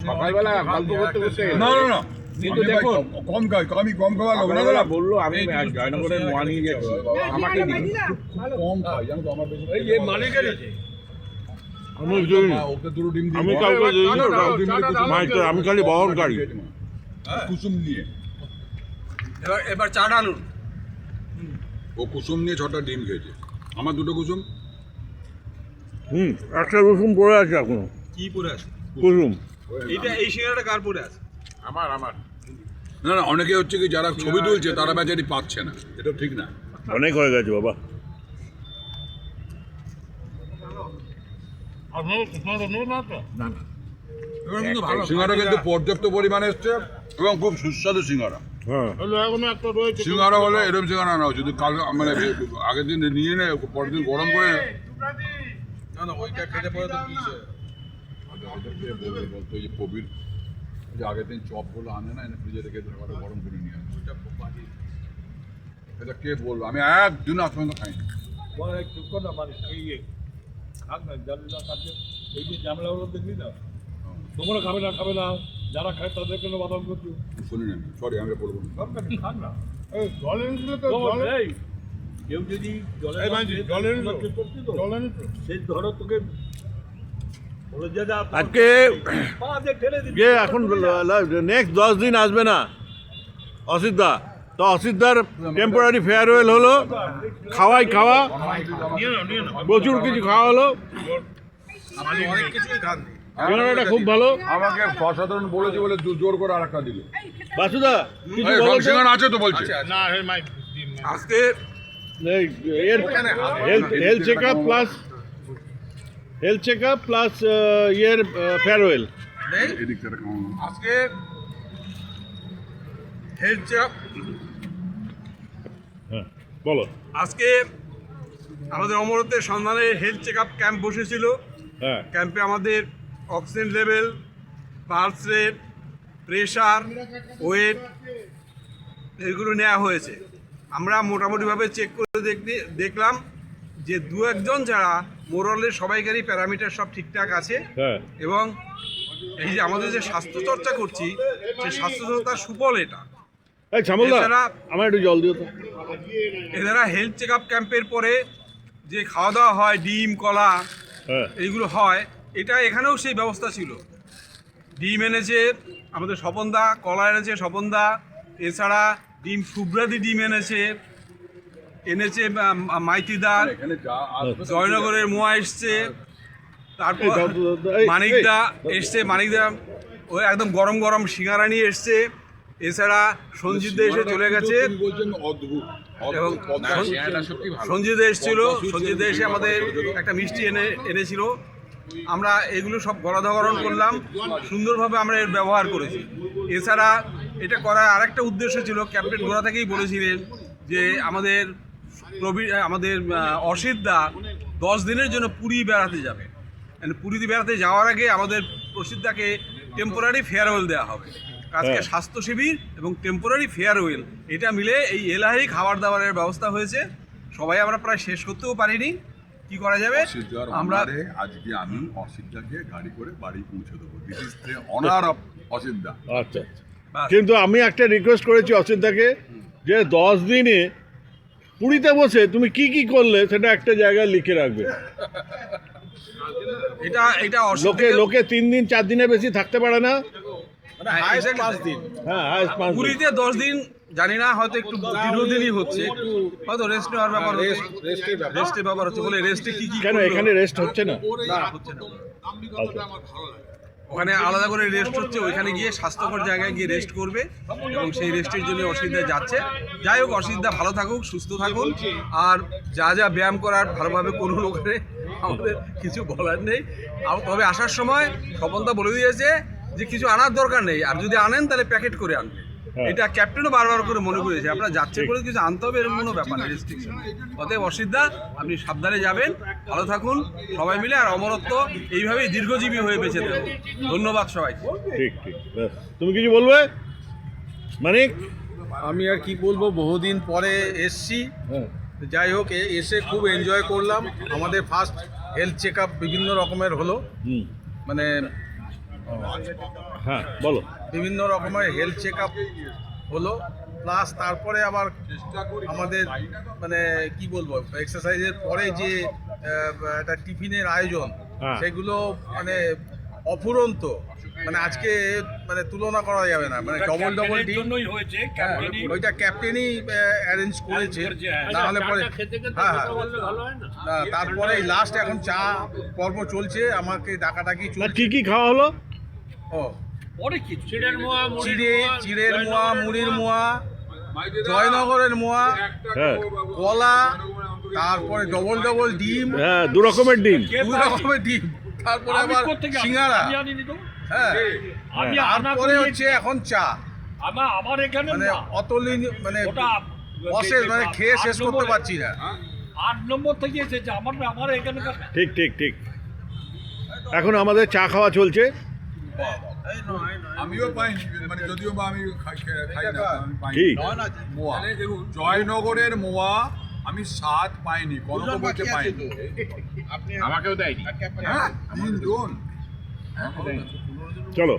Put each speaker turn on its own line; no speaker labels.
সকালবেলা গল্প করতে করতে
না না না
কিন্তু দেখুন
কম খাই আমি কম খাওয়া লোক না
সকালবেলা বললো আমি জয়নগরের মোয়া নিয়ে গেছি আমাকে দিন
কম খাই জানো তো আমার বেশি
এই মালিকের
আমি দিই না।
ওকে দুটো ডিম দিই
আমি কাউকে দিই না।
মাইকে
আমি খালি বহনকারী।
কুসুম নিয়ে
এবার চা ঢালুন।
ও কুসুম নিয়ে 6টা ডিম খেয়েছে আমার 2টো কুসুম
একটা রসুন পড়ে আছে এখনো।
কি পরে আছে
কুসুম।
এইটা এই সিঙ্গারাটা কার পরে আছে?
আমার
না না অনেকে হচ্ছে কি যারা ছবি তুলছে তারা বেচারি পাচ্ছে না এটা ঠিক না
অনেক হয়ে গেছে বাবা।
এবার কিন্তু ভালো
সিঙ্গারা কিন্তু পর্যাপ্ত পরিমাণে এসছে এবং খুব সুস্বাদু সিঙ্গারা
হ্যাঁ
এখনো একটা রয়েছে।
সিঙ্গারা হলে এরকম সিঙ্গারা না যদি কাল মানে আগের দিন নিয়ে নেয় পরের দিন গরম করে
না না ওইটা খেতে পরে তো কি
বলতো যে কবির যে আগের দিন চপগুলো আনে না এনে ফ্রিজে রেখে দেয় গরম করে নিয়ে আসে এটা কে বলবো আমি একদিন আজ পর্যন্ত খাইনি
চুপ কর না মানে এই খাক না জানি না কাছে এই যে ঝামেলাগুলো দেখলি না তোমরা খাবে না যারা খায় তাদের জন্য বাদাম করছো
শুনি না সরি আমি বলবো না
খান না এই জল এনেছিল তো জল এই কেউ যদি জল সেই ধরো তোকে বলে যা
আজকে যে এখন নেক্সট 10 দিন আসবে না অসিতদা, তো অসিতদার টেম্পোরারি ফেয়ারওয়েল হলো, খাওয়া প্রচুর কিছু খাওয়া হলো।
অনেক কিছুই খান
সিঙ্গারাটা খুব ভালো।
আমাকে অসাধারণ বলেছে বলে জোর করে আরেকটা দিল
বাসুদা কিছু
এই,
বলো
সব
তো?
সিঙ্গারা আছে তো বলছে
না হে মাই আজকে
এই এর হেলথ চেকআপ প্লাস ইয়ের ফেয়ারওয়েল।
এদিক থেকে খাওয়ানো
আজকে হেলথ চেকআপ
হ্যাঁ বলো।
আজকে আমাদের অমরত্বের সন্ধানে হেলথ চেকআপ ক্যাম্প বসেছিল।
হ্যাঁ
ক্যাম্পে আমাদের oxygen level, pulse rate, pressure, weight এগুলো নেওয়া হয়েছে। আমরা মোটামুটিভাবে চেক করে দেখলাম যে 2-1 ছাড়া মোরালের সবাইকারই প্যারামিটার সব ঠিকঠাক আছে
হ্যাঁ
এবং এই যে আমাদের যে স্বাস্থ্য চর্চা করছি সেই স্বাস্থ্য চর্চার সুফল এটা।
এই শ্যামলদা
এছাড়া-
আমার একটু জল দিও তো।
এছাড়া হেলথ চেক আপ ক্যাম্পের পরে যে খাওয়া দাওয়া হয়, ডিম, কলা
হ্যাঁ
এইগুলো হয়, এটা এখানেও সেই ব্যবস্থা ছিল। ডিম এনেছে আমাদের স্বপনদা, কলা এনেছে স্বপনদা, এছাড়া ডিম শুভ্রাদি ডিম এনেছে মাইতিদা,
এখানে যা আসবে
জয়নগরের মোয়া এসছে, তারপর
এই,
মানিকদা এসছে, মানিকদা ওই একদম গরম গরম সিঙ্গারা নিয়ে এসছে। এছাড়া সঞ্জিত এসে চলে গেছে
তিনি বলছেন অদ্ভুত
এবং
সত্যি ভালো
সঞ্জিত এসেছিল, সঞ্জিত এসে আমাদের একটা মিষ্টি এনেছিল। আমরা এগুলো সব গলাধকরণ করলাম, সুন্দরভাবে আমরা এর ব্যবহার করেছি। এছাড়া এটা করার আরেকটা উদ্দেশ্য ছিল, ক্যাপ্টেন গোড়া থেকেই বলেছিলেন যে আমাদের অসিতদা 10 দিনের জন্য পুরী বেড়াতে যাবে। পুরীতে বেড়াতে যাওয়ার আগে আমাদের প্রসিদ্ধাকে টেম্পোরারি ফেয়ারওয়েল দেওয়া হবে। আজকে
হ্যাঁ।
স্বাস্থ্য শিবির এবং টেম্পোরারি ফেয়ারওয়েল এটা মিলে এই এলাহি খাবার দাবারের ব্যবস্থা হয়েছে। সবাই আমরা প্রায় শেষ করতেও পারিনি, কি করা যাবে
অসিতদার
আমরা
অনারে আজকে আমি অসিতদাকে গাড়ি করে বাড়ি পৌঁছে দেবো। This is the honour of অসিতদা।
আচ্ছা
বাস।
কিন্তু আমি একটা রিকোয়েস্ট করেছি অসিতদাকে যে 10 দিনে পুরীতে বসে তুমি কি কি করলে সেটা একটা জায়গায় লিখে রাখবে।
এটা
লোকে 3 দিন 4 দিনের বেশি থাকতে পারে না।
হাইয়েস্ট 5 দিন।
হ্যাঁ হায়েস্ট 5 দিন।
পুরীতে 10 দিন জানি না, হয়তো একটু দীর্ঘদিনই হচ্ছে, একটু হয়তো রেস্ট নেওয়ার ব্যাপার হচ্ছে, রেস্টের ব্যাপার হচ্ছে বলে রেস্টে কি কি
কেন
করলো?
এখানে রেস্ট হচ্ছে না?
না, হচ্ছে না।
আচ্ছা।
ওখানে আলাদা করে রেস্ট হচ্ছে, ওইখানে গিয়ে স্বাস্থ্যকর জায়গায় গিয়ে রেস্ট করবে এবং সেই রেস্টের জন্য অসুবিধা যাচ্ছে। যাই হোক, অসুবিধা ভালো থাকুক, সুস্থ থাকুন, আর যা যা ব্যায়াম করার ভালোভাবে করুন। ওখানে আমাদের কিছু বলার নেই। তবে আসার সময় স্বপনদা বলে দিয়েছে যে কিছু আনার দরকার নেই, আর যদি আনেন তাহলে প্যাকেট করে আনবে।
হ্যাঁ।
এটা ক্যাপ্টেনও বারবার করে মনে করেছে, আপনারা যাচ্ছে করে কিছু আনতে হবে এরকম কোনো ব্যাপার নেই, রেস্ট্রিকশন। অতএব অসিদ্ধা আপনি সাবধানে যাবেন, ভালো থাকুন সবাই মিলে, আর অমরত্ব এইভাবেই দীর্ঘজীবী হয়ে বেঁচে দেবেন। ধন্যবাদ সবাইকে।
ঠিক ব্যাস। তুমি কিছু বলবে মানিক?
আমি আর কি বলবো, বহুদিন পরে এসছি।
হ্যাঁ
যাই হোক, এসে খুব এনজয় করলাম। আমাদের ফার্স্ট হেলথ চেক আপ বিভিন্ন রকমের হলো,
হুম
মানে
হ্যাঁ বলো।
বিভিন্ন রকমের হেলথ চেক আপ হলো, প্লাস তারপরে আবার আমাদের মানে কি বলবো এক্সারসাইজের পরে যে একটা টিফিনের আয়োজন,
হ্যাঁ।
সেগুলো মানে অফুরন্ত, মানে আজকে মানে তুলনা করা যাবে না, মানে ডবল ডবল ডিম
হয়েছে
ওইটা ক্যাপ্টেনই অ্যারেঞ্জ করেছে, না হলে পরে হ্যাঁ হ্যাঁ না, তারপরে লাস্ট এখন চা পর্ব চলছে, আমাকে ডাকাডাকি
না,
চলছে।
কি কি খাওয়া হলো?
ও
পরে কি চিড়ের মোয়া
চিড়ের মোয়া, মুড়ির মোয়া, জয়নগরের মোয়া,
হ্যাঁ
কলা, তারপরে ডবল ডবল ডিম,
হ্যাঁ, 2 রকমের ডিম।
2 রকমের ডিম, তারপরে আবার সিঙ্গারা, হ্যাঁ, তারপরে হচ্ছে এখন চা,
আমার এখানে
মানে অতলিন মানে বসে মানে খেয়ে শেষ করতে পারছি না।
8 নম্বর থেকে এসেছে আমার এখানকার।
ঠিক ঠিক ঠিক। এখন আমাদের চা খাওয়া চলছে।
আমিও পাইনি, মানে যদিও বা আমি খাই না, আমি পাইনি।
কি?
মোয়া, জয়নগরের মোয়া আমি স্বাদ পাইনি, কনকবলকে পাইনি।
আমাকেও দেয়নি।
হ্যাঁ, 3 জন।
চলো।